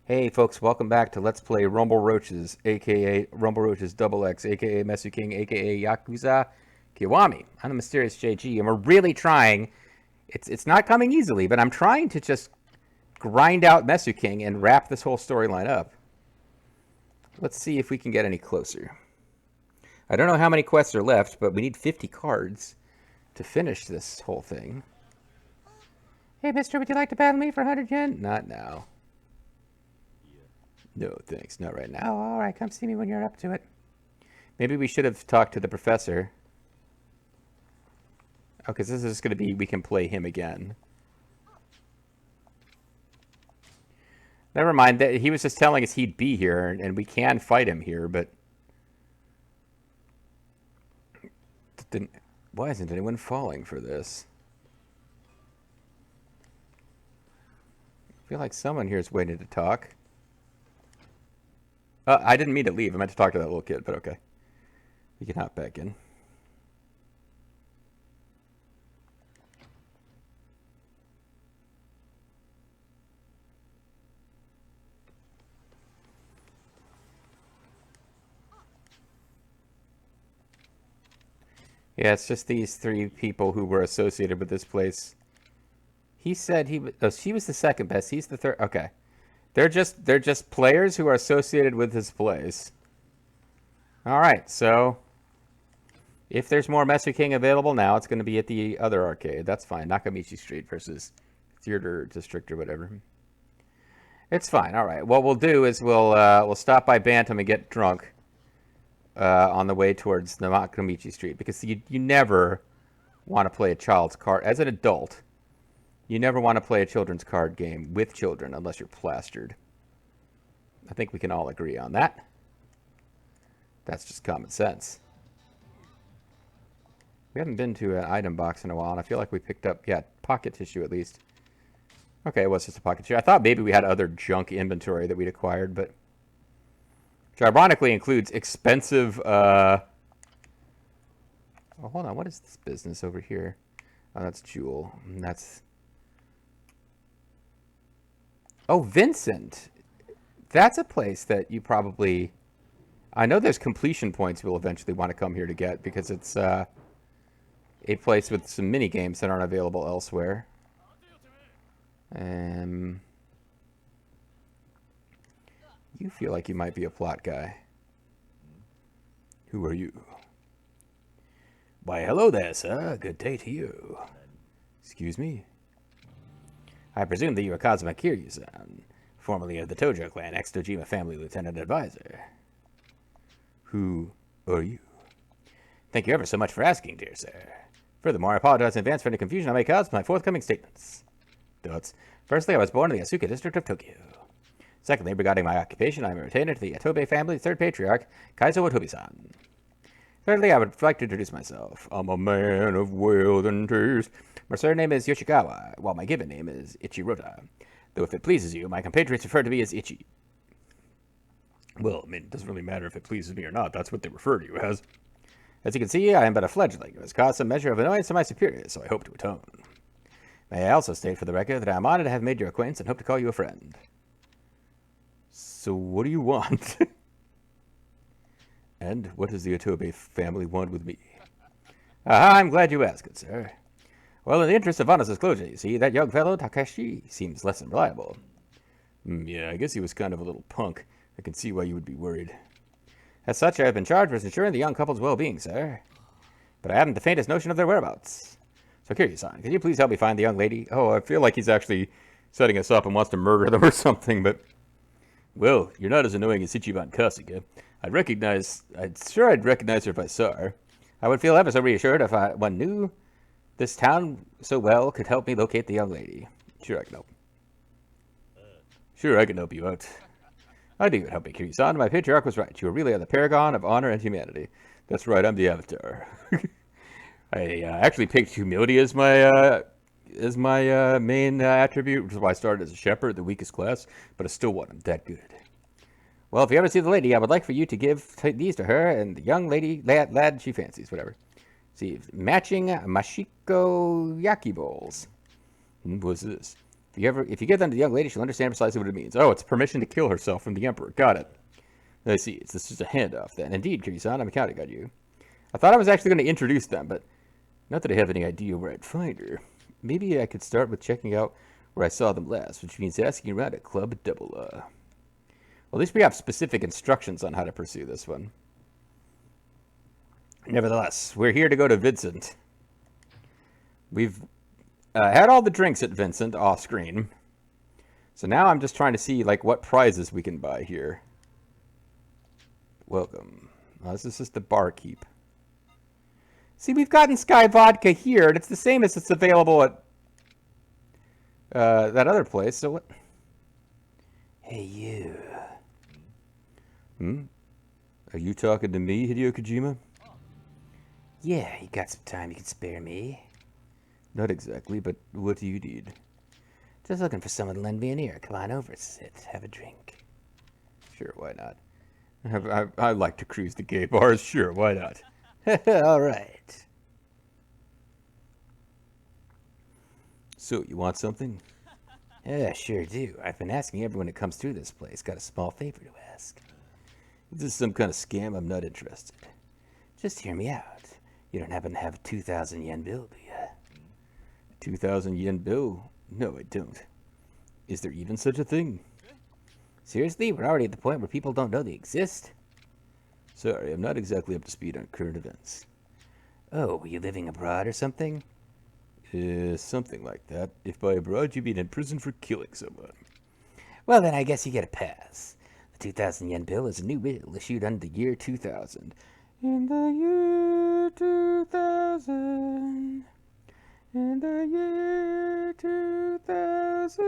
Hey folks, welcome back to Let's Play Rumble Roaches, aka Rumble Roaches Double X, aka Mesu King, aka Yakuza Kiwami. I'm the Mysterious JG, and we're really trying. It's not coming easily, but I'm trying to just grind out Mesu King and wrap this whole storyline up. Let's see if we can get any closer. I don't know how many quests are left, but we need 50 cards to finish this whole thing. Hey mister, would you like to battle me for 100 yen? Not now. No, thanks. Not right now. Oh, all right. Come see me when you're up to it. Maybe we should have talked to the professor. Oh, because this is going to be, we can play him again. Never mind. That he was just telling us he'd be here, and we can fight him here, but... Why isn't anyone falling for this? I feel like someone here is waiting to talk. I didn't mean to leave. I meant to talk to that little kid, but okay. We can hop back in. Yeah, it's just these three people who were associated with this place. He said he was... Oh, she was the second best. He's the third. Okay. They're just players who are associated with his place. Alright, so... If there's more Mesu King available now, it's going to be at the other arcade. That's fine. Nakamichi Street versus Theater District or whatever. It's fine. Alright. What we'll do is we'll stop by Bantam and get drunk. On the way towards the Nakamichi Street. Because you never want to play a child's card... As an adult... You never want to play a children's card game with children unless you're plastered. I think we can all agree on that. That's just common sense. We haven't been to an item box in a while, and I feel like we picked up, yeah, pocket tissue at least. Okay, it was just a pocket tissue. I thought maybe we had other junk inventory that we'd acquired, but... Which ironically includes expensive, Oh, hold on, what is this business over here? Oh, that's Jewel. That's... Oh, Vincent. That's a place that you probably... I know there's completion points we'll eventually want to come here to get because it's a place with some mini games that aren't available elsewhere. You feel like you might be a plot guy. Who are you? Why, hello there, sir. Good day to you. Excuse me? I presume that you are Kazuma Kiryu-san, formerly of the Tojo clan, ex-Dojima family lieutenant advisor. Who are you? Thank you ever so much for asking, dear sir. Furthermore, I apologize in advance for any confusion I may cause with my forthcoming statements. Thoughts. Firstly, I was born in the Asuka district of Tokyo. Secondly, regarding my occupation, I am a retainer to the Yatobe family's third patriarch, Kaizo Otobi-san. Thirdly, I would like to introduce myself. I'm a man of wealth and taste. My surname is Yoshikawa, while my given name is Ichirota. Though if it pleases you, my compatriots refer to me as Ichi. Well, I mean, it doesn't really matter if it pleases me or not. That's what they refer to you as. As you can see, I am but a fledgling who has caused some measure of annoyance to my superiors, so I hope to atone. May I also state for the record that I am honored to have made your acquaintance and hope to call you a friend. So what do you want? And what does the Otobe family want with me? I'm glad you asked, good sir. Well, in the interest of honest disclosure, you see, that young fellow, Takashi, seems less than reliable. Yeah, I guess he was kind of a little punk. I can see why you would be worried. As such, I have been charged with ensuring the young couple's well-being, sir. But I haven't the faintest notion of their whereabouts. So, Kiryu-san, could you please help me find the young lady? Oh, I feel like he's actually setting us up and wants to murder them or something, but... Well, you're not as annoying as Ichiban Kasuga. I'd recognize her if I saw her. I would feel ever so reassured if one knew this town so well could help me locate the young lady. Sure, I can help. Sure, I can help you out. I knew you'd help me, Kiryu-san. My patriarch was right. You really are the paragon of honor and humanity. That's right, I'm the avatar. I actually picked humility as my main attribute, which is why I started as a shepherd, the weakest class, but I still want him that good. Well, if you ever see the lady, I would like for you to give these to her and the young lady, lad she fancies, whatever. See, matching Mashiko Yaki bowls. What's this? If If you give them to the young lady, she'll understand precisely what it means. Oh, it's permission to kill herself from the Emperor. Got it. I see. It's just a handoff then. Indeed, Kiryu-san, I'm counting on you. I thought I was actually going to introduce them, but not that I have any idea where I'd find her. Maybe I could start with checking out where I saw them last, which means asking around at Club Double A. Well, at least we have specific instructions on how to pursue this one. Nevertheless, we're here to go to Vincent. We've had all the drinks at Vincent off screen. So now I'm just trying to see like what prizes we can buy here. Welcome. This is just the barkeep. See, we've gotten Sky Vodka here, and it's the same as it's available at that other place. So what? Hey, you. Are you talking to me, Hideo Kojima? Yeah, you got some time you can spare me? Not exactly, but what do you need? Just looking for someone to lend me an ear. Come on over, sit, have a drink. Sure, why not? I like to cruise the gay bars. Sure, why not? All right. So, you want something? Yeah, sure do. I've been asking everyone that comes through this place. Got a small favor to ask. If this is some kind of scam, I'm not interested. Just hear me out. You don't happen to have a 2,000 yen bill, do you? 2,000 yen bill? No, I don't. Is there even such a thing? Seriously? We're already at the point where people don't know they exist? Sorry, I'm not exactly up to speed on current events. Oh, were you living abroad or something? Something like that. If by abroad you mean in prison for killing someone. Well, then I guess you get a pass. The 2,000 yen bill is a new bill issued under the year 2000. In the year 2000. In the year 2000.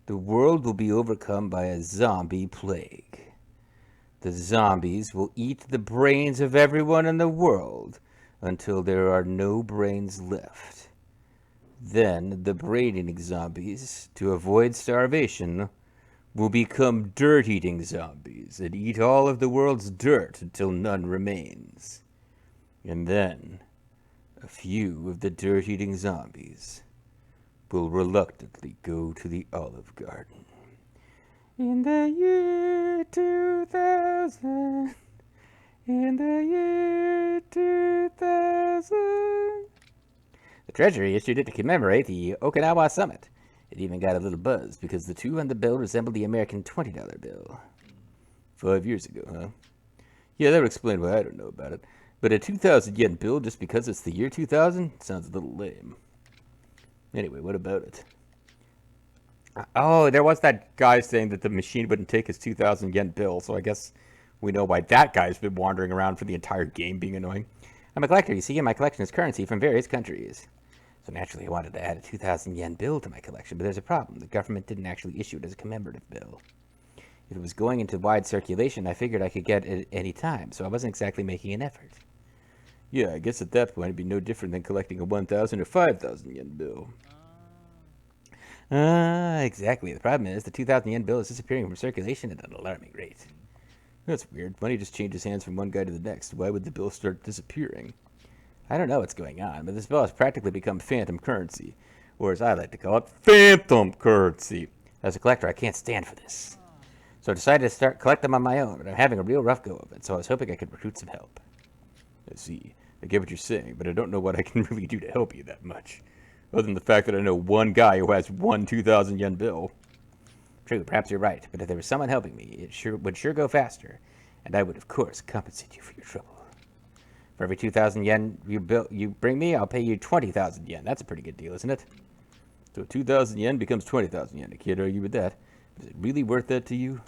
The world will be overcome by a zombie plague. The zombies will eat the brains of everyone in the world until there are no brains left. Then the brain-eating zombies, to avoid starvation, will become dirt-eating zombies and eat all of the world's dirt until none remains. And then a few of the dirt-eating zombies will reluctantly go to the Olive Garden. In the year 2000, in the year 2000. The Treasury issued it to commemorate the Okinawa Summit. It even got a little buzz because the two on the bill resembled the American $20 bill. 5 years ago, huh? Yeah, that would explain why I don't know about it. But a 2,000 yen bill just because it's the year 2000 sounds a little lame. Anyway, what about it? Oh, there was that guy saying that the machine wouldn't take his 2,000 yen bill, so I guess we know why that guy's been wandering around for the entire game being annoying. I'm a collector, you see, and my collection is currency from various countries. So naturally I wanted to add a 2,000 yen bill to my collection, but there's a problem. The government didn't actually issue it as a commemorative bill. If it was going into wide circulation, I figured I could get it any time, so I wasn't exactly making an effort. Yeah, I guess at that point it'd be no different than collecting a 1,000 or 5,000 yen bill. Exactly. The problem is the 2,000 yen bill is disappearing from circulation at an alarming rate. That's weird. Money just changes hands from one guy to the next. Why would the bill start disappearing? I don't know what's going on, but this bill has practically become phantom currency, or as I like to call it, phantom currency. As a collector, I can't stand for this. So I decided to start collecting them on my own, but I'm having a real rough go of it, so I was hoping I could recruit some help. I see. I get what you're saying, but I don't know what I can really do to help you that much. Other than the fact that I know one guy who has one 2,000 yen bill. True, perhaps you're right, but if there was someone helping me, it would go faster, and I would, of course, compensate you for your trouble. For every 2,000 yen you bring me, I'll pay you 20,000 yen. That's a pretty good deal, isn't it? So 2,000 yen becomes 20,000 yen. I can't argue with that. Is it really worth that to you?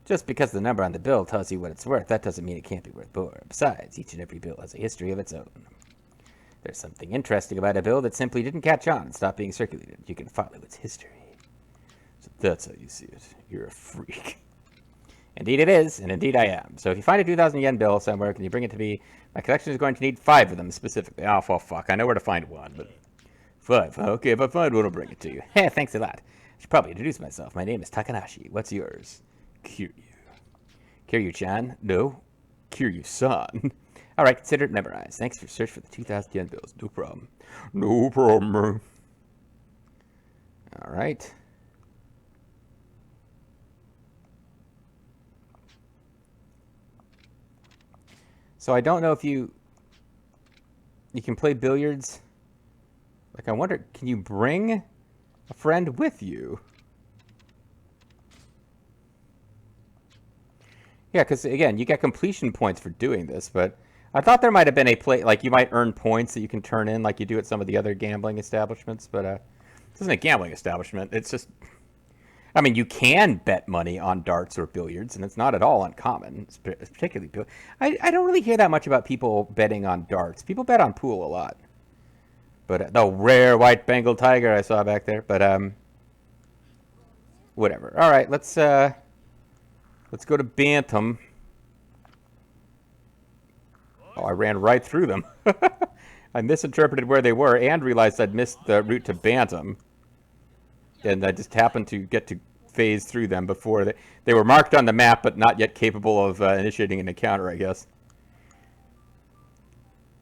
Just because the number on the bill tells you what it's worth, that doesn't mean it can't be worth more. Besides, each and every bill has a history of its own. There's something interesting about a bill that simply didn't catch on and stopped being circulated. You can follow its history. So that's how you see it. You're a freak. Indeed it is, and indeed I am. So if you find a 2,000 yen bill somewhere, can you bring it to me? My collection is going to need 5 of them specifically. Oh, well, fuck. I know where to find one, but 5. Okay, if I find one, I'll bring it to you. Heh, thanks a lot. I should probably introduce myself. My name is Takanashi. What's yours? Kiryu. Kiryu-chan? No. Kiryu-san. All right, consider it memorized. Thanks for search for the 2,000 yen bills. No problem. No problem. right. So I don't know if you can play billiards. Like, I wonder, can you bring a friend with you? Yeah, because again, you get completion points for doing this, but I thought there might have been a play, like you might earn points that you can turn in like you do at some of the other gambling establishments, but this isn't a gambling establishment. It's just, I mean, you can bet money on darts or billiards, and it's not at all uncommon. It's particularly, I don't really hear that much about people betting on darts. People bet on pool a lot. But the rare white Bengal tiger I saw back there. But whatever. All right, let's go to Bantam. Oh, I ran right through them. I misinterpreted where they were and realized I'd missed the route to Bantam. And I just happened to get to phase through them before they were marked on the map, but not yet capable of initiating an encounter, I guess.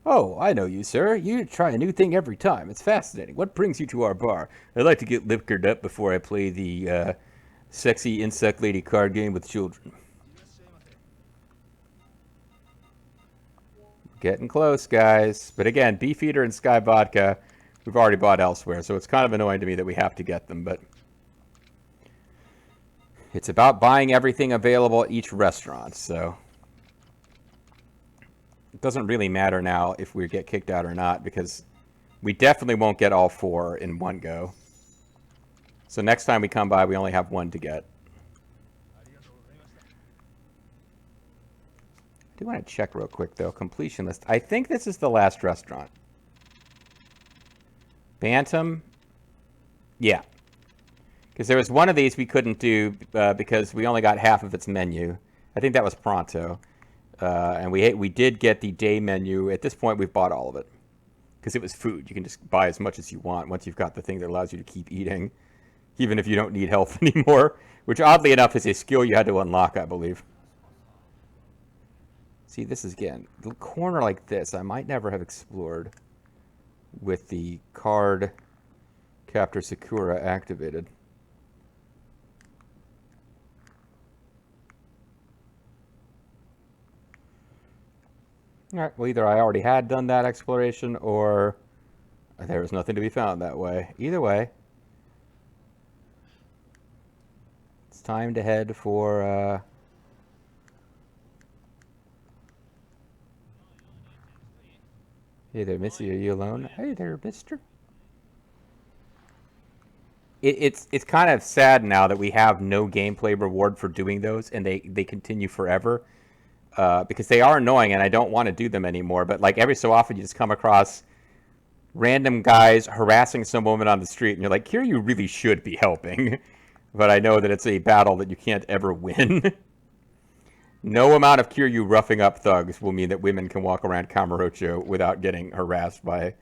Oh, I know you, sir. You try a new thing every time. It's fascinating. What brings you to our bar? I like to get liquored up before I play the sexy insect lady card game with children. Getting close, guys. But again, Beefeater and Sky Vodka, we've already bought elsewhere, so it's kind of annoying to me that we have to get them, but it's about buying everything available at each restaurant, so it doesn't really matter now if we get kicked out or not, because we definitely won't get all 4 in one go. So next time we come by, we only have 1 to get. I do want to check real quick, though. Completion list. I think this is the last restaurant. Bantam? Yeah. Because there was one of these we couldn't do because we only got half of its menu. I think that was Pronto. And we did get the day menu. At this point, we've bought all of it. Because it was food. You can just buy as much as you want once you've got the thing that allows you to keep eating. Even if you don't need health anymore. Which, oddly enough, is a skill you had to unlock, I believe. See, this is, again, the corner like this, I might never have explored with the card Captor Sakura activated. Alright, well, either I already had done that exploration, or there was nothing to be found that way. Either way, it's time to head for, Hey there, Missy, are you alone? Hey there, mister. It's kind of sad now that we have no gameplay reward for doing those, and they continue forever. Because they are annoying, and I don't want to do them anymore. But like every so often, you just come across random guys harassing some woman on the street, and you're like, "Here, you really should be helping." But I know that it's a battle that you can't ever win. No amount of Kiryu roughing up thugs will mean that women can walk around Kamurocho without getting harassed by,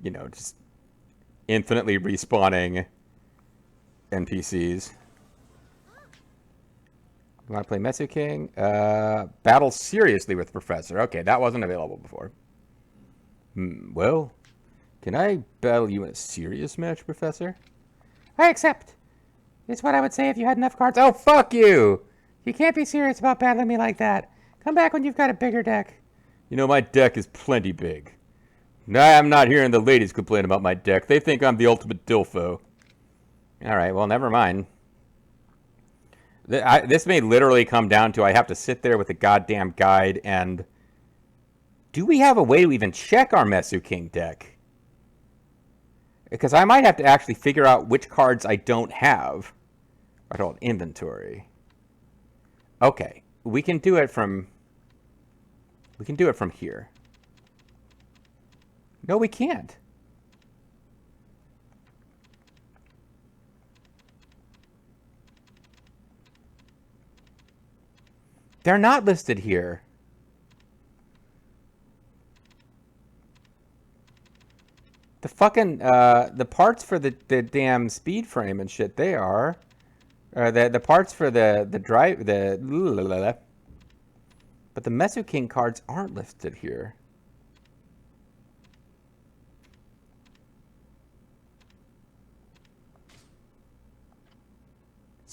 you know, just infinitely respawning NPCs. You want to play Mesu King? Battle seriously with Professor. Okay, that wasn't available before. Well, can I battle you in a serious match, Professor? I accept. It's what I would say if you had enough cards. Oh, fuck you! You can't be serious about battling me like that. Come back when you've got a bigger deck. You know, my deck is plenty big. I'm not hearing the ladies complain about my deck. They think I'm the ultimate dilfo. Alright, well, never mind. This may literally come down to I have to sit there with a goddamn guide and... Do we have a way to even check our Mesu King deck? Because I might have to actually figure out which cards I don't have. I don't inventory. Okay, we can do it from here. No, we can't. They're not listed here. The fucking, the parts for the damn speed frame and shit, they are. The parts for the drive, but the Mesu King cards aren't listed here.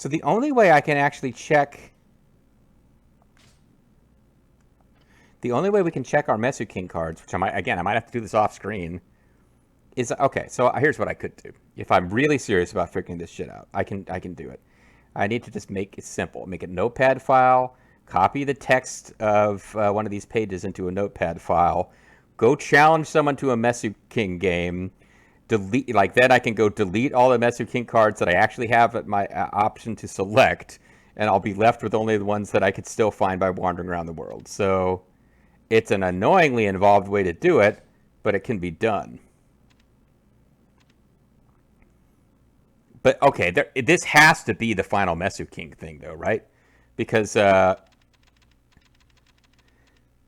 So the only way I can actually check... The only way we can check our Mesu King cards, which I might have to do this off screen, is... Okay, so here's what I could do. If I'm really serious about figuring this shit out, I can do it. I need to just make it simple. Make a notepad file, copy the text of one of these pages into a notepad file, go challenge someone to a Mesu King game, delete, like then I can go delete all the Mesu King cards that I actually have at my option to select, and I'll be left with only the ones that I could still find by wandering around the world. So it's an annoyingly involved way to do it, but it can be done. But, okay, this has to be the final Mesu King thing, though, right? Because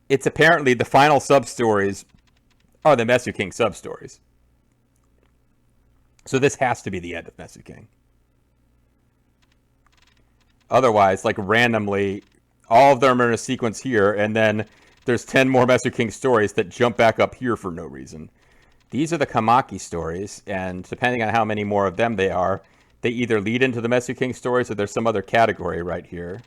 it's apparently the final sub-stories are the Mesu King sub-stories. So this has to be the end of Mesu King. Otherwise, like, randomly, all of them are in a sequence here, and then there's 10 more Mesu King stories that jump back up here for no reason. These are the Kamaki stories, and depending on how many more of them they are, they either lead into the Mesu King stories or there's some other category right here.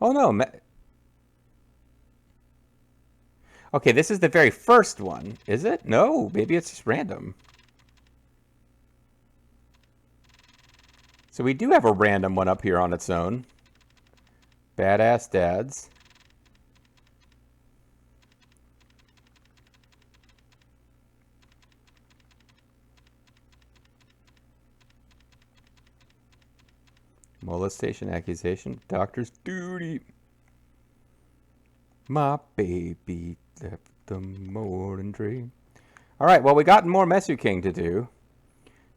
Oh no. Okay, this is the very first one, is it? No, maybe it's just random. So we do have a random one up here on its own. Badass Dads. Molestation accusation. Doctor's duty. My baby left the morning dream. Alright, well, we got more Mesu King to do.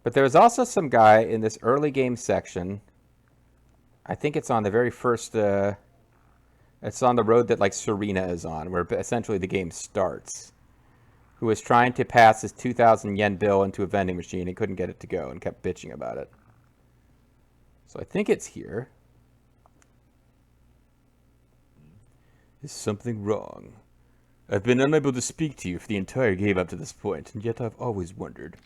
But there's also some guy in this early game section. I think it's on the very first... it's on the road that, like, Serena is on, where essentially the game starts. Who was trying to pass his 2,000 yen bill into a vending machine and couldn't get it to go and kept bitching about it. So I think it's here. Is something wrong? I've been unable to speak to you for the entire game up to this point, and yet I've always wondered.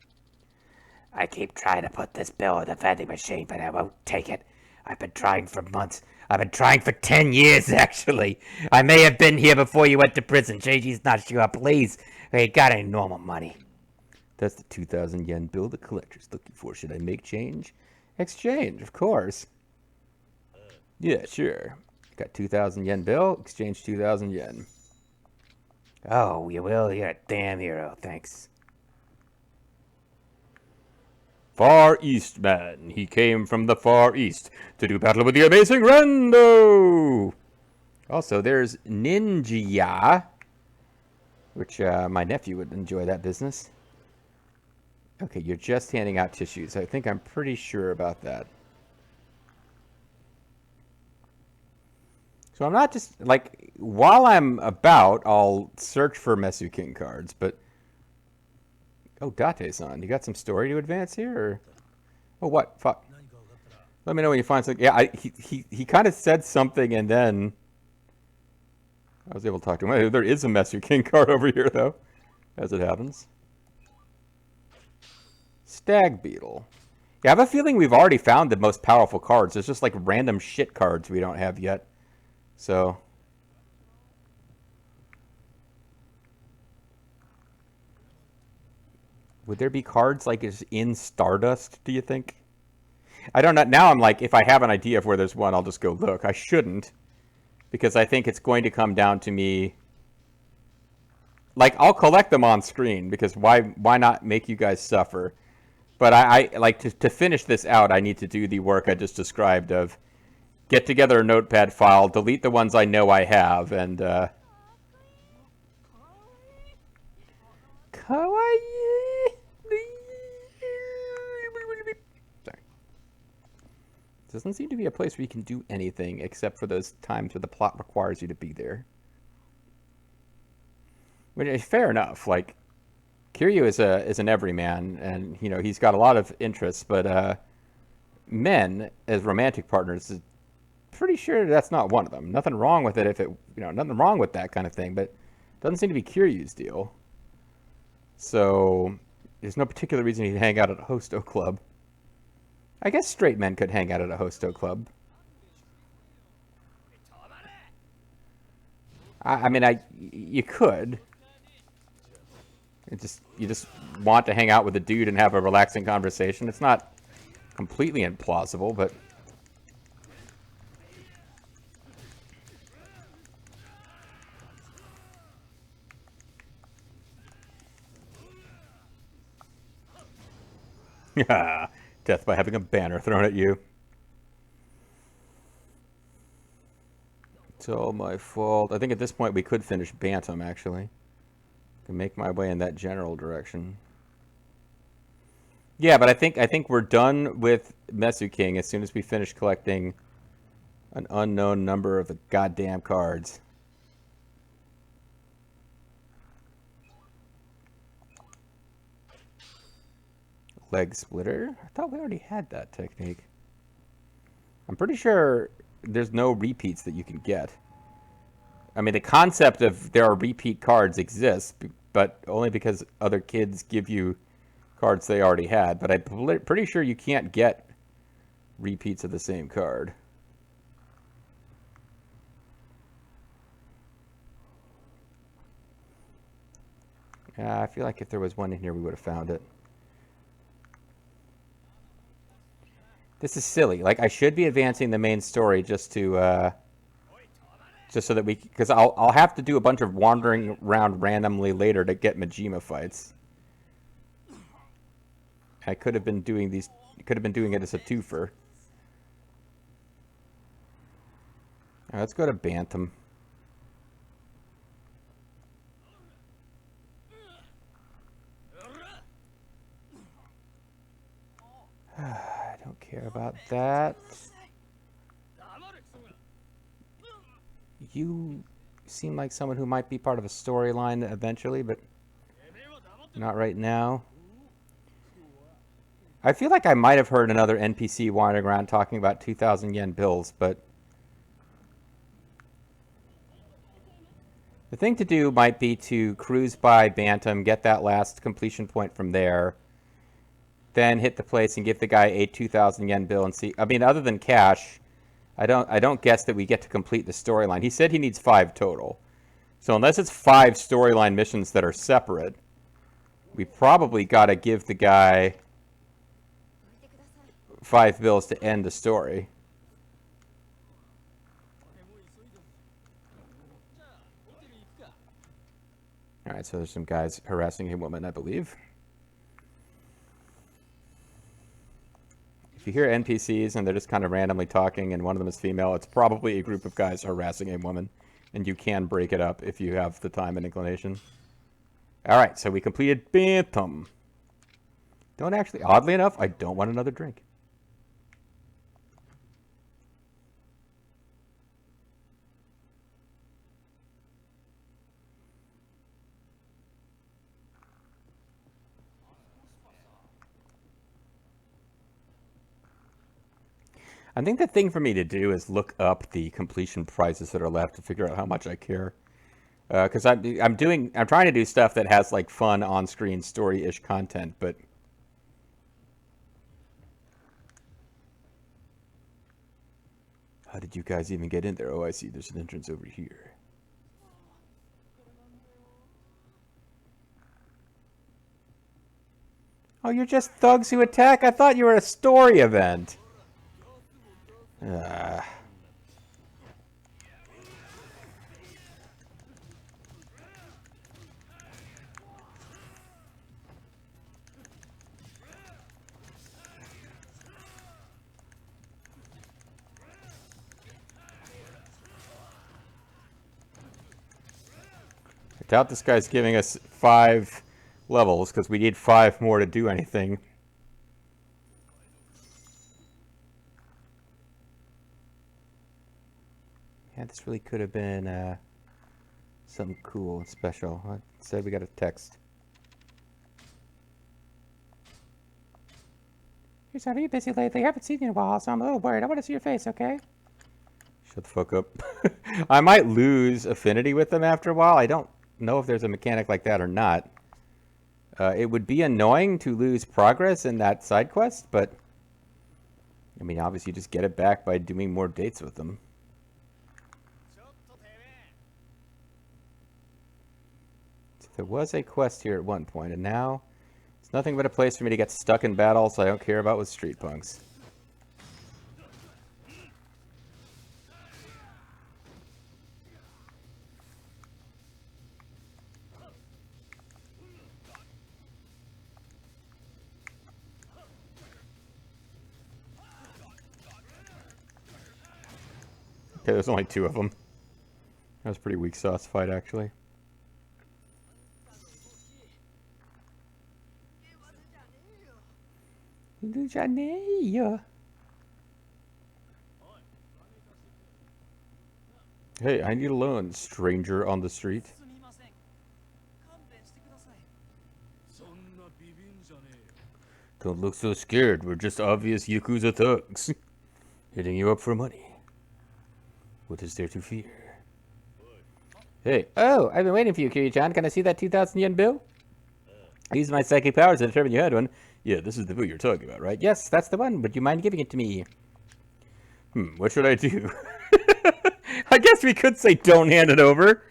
I keep trying to put this bill in the vending machine, but I won't take it. I've been trying for months. I've been trying for 10 years, actually. I may have been here before you went to prison. JG's not sure. Please, I ain't got any normal money. That's the 2,000 yen bill the collector's looking for. Should I make change? Exchange, of course. Yeah, sure. Got 2,000 yen bill. Exchange 2,000 yen. Oh, you will? You're a damn hero. Thanks. Far East man. He came from the Far East to do battle with the amazing Rando. Also, there's Ninja, which my nephew would enjoy that business. Okay, you're just handing out tissues. I think I'm pretty sure about that. So I'm not just, like, while I'm about, I'll search for Mesu King cards, but... Oh, Date-san, you got some story to advance here, or... Oh, what? Fuck. Let me know when you find something. Yeah, he kind of said something, and then... I was able to talk to him. There is a Mesu King card over here, though, as it happens. Stag Beetle. Yeah, I have a feeling we've already found the most powerful cards. There's just, like, random shit cards we don't have yet. So... Would there be cards like it's in Stardust, do you think? I don't know. Now I'm like, if I have an idea of where there's one, I'll just go look. I shouldn't. Because I think it's going to come down to me... Like, I'll collect them on screen, because why not make you guys suffer? But I like, to finish this out, I need to do the work I just described of get together a notepad file, delete the ones I know I have, and, Kawaii! Sorry. Doesn't seem to be a place where you can do anything except for those times where the plot requires you to be there. Which is fair enough. Like, Kiryu is an everyman, and you know he's got a lot of interests, but men as romantic partners is pretty sure that's not one of them. Nothing wrong with it if it, you know, nothing wrong with that kind of thing, but it doesn't seem to be Kiryu's deal. So there's no particular reason he'd hang out at a hosto club. I guess straight men could hang out at a hosto club. I mean, you could. You just want to hang out with a dude and have a relaxing conversation. It's not completely implausible, but yeah, death by having a banner thrown at you. It's all my fault. I think at this point we could finish Bantam, actually. I can make my way in that general direction. Yeah, but I think we're done with Mesu King as soon as we finish collecting an unknown number of the goddamn cards. Leg splitter? I thought we already had that technique. I'm pretty sure there's no repeats that you can get. I mean, the concept of there are repeat cards exists, but only because other kids give you cards they already had. But I'm pretty sure you can't get repeats of the same card. Yeah, I feel like if there was one in here, we would have found it. This is silly. Like, I should be advancing the main story just to, just so that we, because I'll have to do a bunch of wandering around randomly later to get Majima fights. I could have been doing these, could have been doing it as a twofer. All right, let's go to Bantam. I don't care about that. You seem like someone who might be part of a storyline eventually, but not right now. I feel like I might have heard another NPC wandering around talking about 2,000 yen bills, but the thing to do might be to cruise by Bantam, get that last completion point from there, then hit the place and give the guy a 2,000 yen bill and see. I mean, other than cash, I don't guess that we get to complete the storyline. He said he needs 5 total. So unless it's 5 storyline missions that are separate, we probably got to give the guy 5 bills to end the story. Alright, so there's some guys harassing a woman, I believe. If you hear NPCs and they're just kind of randomly talking and one of them is female, it's probably a group of guys harassing a woman. And you can break it up if you have the time and inclination. Alright, so we completed Bantam. Don't actually, oddly enough, I don't want another drink. I think the thing for me to do is look up the completion prices that are left to figure out how much I care. Because I'm trying to do stuff that has like fun on-screen story-ish content, but how did you guys even get in there? Oh, I see. There's an entrance over here. Oh, you're just thugs who attack? I thought you were a story event. I doubt this guy's giving us 5 levels, because we need 5 more to do anything. Yeah, this really could have been something cool and special. Instead, we got a text. Hey, son, are you busy lately? I haven't seen you in a while, so I'm a little worried. I want to see your face, okay? Shut the fuck up. I might lose affinity with them after a while. I don't know if there's a mechanic like that or not. It would be annoying to lose progress in that side quest, but I mean, obviously you just get it back by doing more dates with them. So there was a quest here at one point, and now it's nothing but a place for me to get stuck in battles I don't care about with street punks. Okay, there's only 2 of them. That was a pretty weak sauce fight, actually. Rio de Janeiro. Hey, I need a loan, stranger on the street. Don't look so scared. We're just obvious Yakuza thugs. Hitting you up for money. What is there to fear? Hey. Oh, I've been waiting for you, Kiryu-chan. Can I see that 2,000 yen bill? I used my psychic powers to determine you had one. Yeah, this is the bill you're talking about, right? Yes, that's the one. Would you mind giving it to me? What should I do? I guess we could say don't hand it over.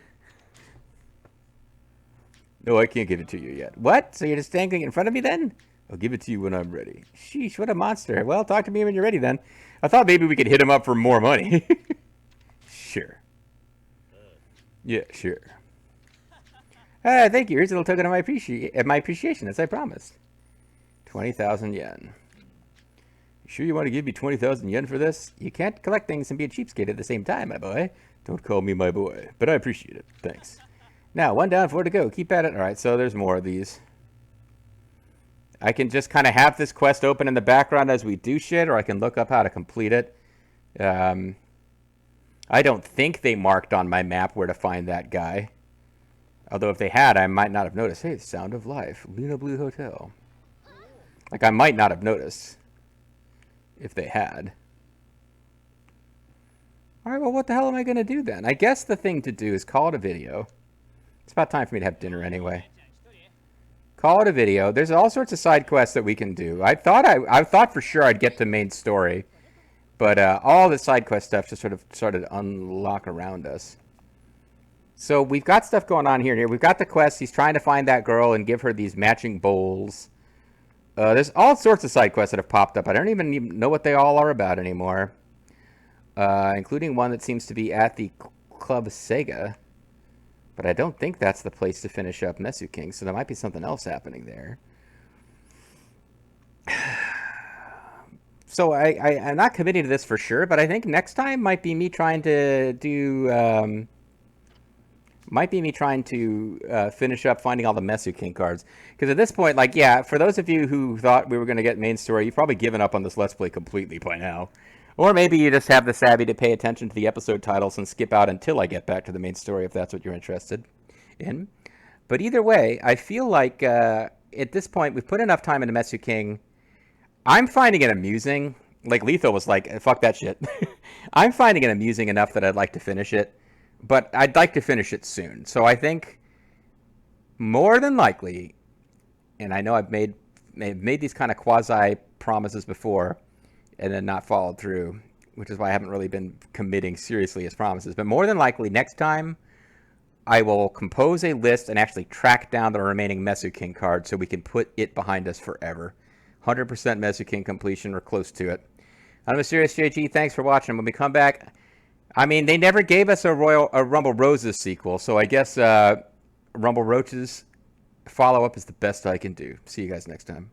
No, I can't give it to you yet. What? So you're just standing in front of me then? I'll give it to you when I'm ready. Sheesh, what a monster. Well, talk to me when you're ready then. I thought maybe we could hit him up for more money. Sure. Yeah, sure. Thank you. Here's a little token of my appreciation, as I promised. 20,000 yen. You sure you want to give me 20,000 yen for this? You can't collect things and be a cheapskate at the same time, my boy. Don't call me my boy, but I appreciate it. Thanks. Now, 1 down, 4 to go. Keep at it. All right, so there's more of these. I can just kind of have this quest open in the background as we do shit, or I can look up how to complete it. I don't think they marked on my map where to find that guy. Although if they had, I might not have noticed. Hey, Sound of Life, Luna Blue Hotel. Like, I might not have noticed if they had. Alright, well, what the hell am I going to do then? I guess the thing to do is call it a video. It's about time for me to have dinner anyway. Call it a video. There's all sorts of side quests that we can do. I thought for sure I'd get to main story. But all the side quest stuff just sort of started to unlock around us. So we've got stuff going on here. We've got the quest. He's trying to find that girl and give her these matching bowls. There's all sorts of side quests that have popped up. I don't even know what they all are about anymore. Including one that seems to be at the Club Sega. But I don't think that's the place to finish up Mesu King. So there might be something else happening there. So I'm not committing to this for sure, but I think next time might be me trying to do, finish up finding all the Mesu King cards. Because at this point, like, yeah, for those of you who thought we were going to get main story, you've probably given up on this Let's Play completely by now. Or maybe you just have the savvy to pay attention to the episode titles and skip out until I get back to the main story if that's what you're interested in. But either way, I feel like at this point, we've put enough time into Mesu King. I'm finding it amusing. Like, Letho was like, fuck that shit. I'm finding it amusing enough that I'd like to finish it. But I'd like to finish it soon. So I think, more than likely, and I know I've made these kind of quasi-promises before, and then not followed through, which is why I haven't really been committing seriously as promises. But more than likely, next time, I will compose a list and actually track down the remaining Mesu King cards so we can put it behind us forever. 100% Mesu King completion or close to it. I'm a serious JG. Thanks for watching. When we come back, I mean, they never gave us a Rumble Roses sequel, so I guess Rumble Roaches follow-up is the best I can do. See you guys next time.